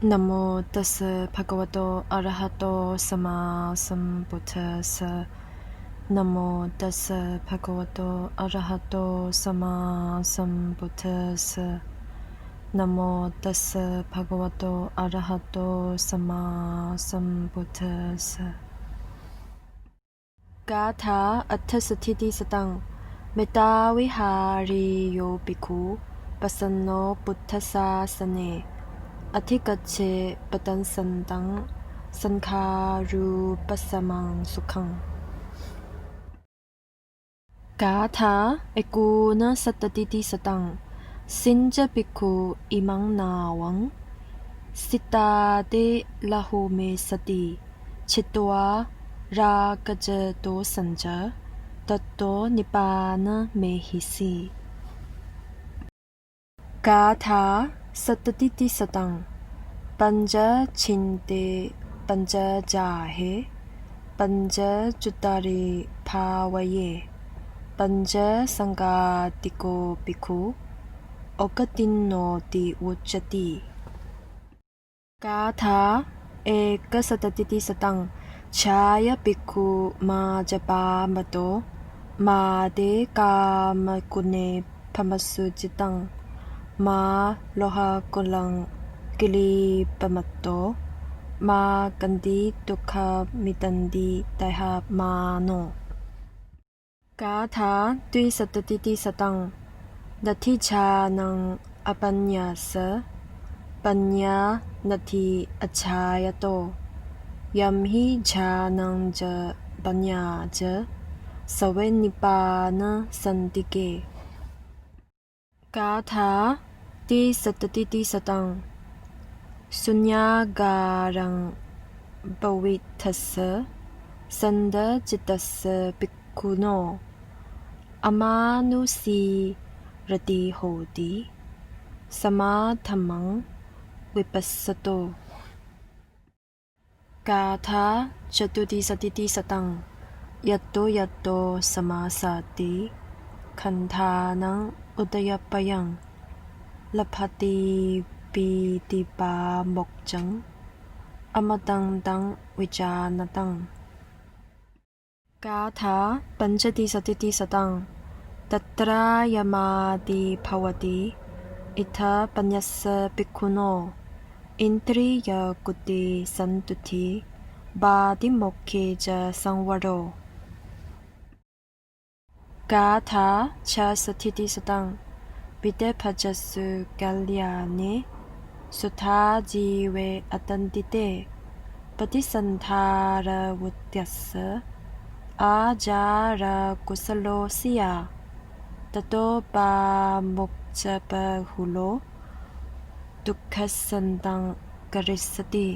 นะโมตัสสะภะคะวะโตอะระหะโตสัมมาสัมพุทธัสสะนะโมตัสสะภะคะวะโตอะระหะโตสัมมาสัมพุทธัสสะนะโมตัสสะภะคะวะโตอะระหะโตสัมมาสัมพุทธัสสะกาถาอัฏฐสถิติสตังเมตตาวิหาริโยภิกขุปัสสนโนพุทธศาสเนอธิกัจเฉปตันสันตังสังคารูปัสสมังสุขังกาถาเอกูณสัตติติสตังสินจะภิกขุอิมังนาวังสิตาเตละโหเมสติชิตวารากจโตสัญจตัตโตนิปานเมหิสีกาถาสัตติติสตังปัญจชินเตปัญจจาเหปัญจจุตาริภาวเยปัญจสังฆาติโกภิกขุอกตินโนติวุจจติกาถาเอกสัตติติสตังชายภิกขุมาจปามโตมาเดกามกุเนภมสุจิตังมาโลหะกุลังกิลีปมัตโตมากันดิตุขมิตันดิไตหามาโนกาถาตุยสัตติติสตังดัตถิชานังอปัญญาสะปัญญานัตถิอัจฉายโตยัมหิชานังจะปัญญาจะสเวนิปานสันติเกกาถาติสัตติติสตังสุญญาการังปวิทัสสะสันดจิตัสสะภิกขุโนอมานุสีรติโหติสมาธัมมังวิปัสสโตกาถาจตุติสติติสตังยัตโตยัตโตสมาสาติขันธานังอุตยปยังลภติปีติปามกจังอมตังตังวิจานตังกาถาปัญจติสติติสตังตัตรายมาติภวติอิทธาปัญญสสะภิกขุโนอินทริยกุติสันตุทิบาติโมกเขจะสังวโรกาถาชาสถิติสตังปิเตภจัสสุกัลยาเนสุทาจีเวอตันติเตปฏิสันธารวุตยัสสะอาจารากุสโลสิยาตโตปามุกจะปะหุโลทุกขสันตังกริสติ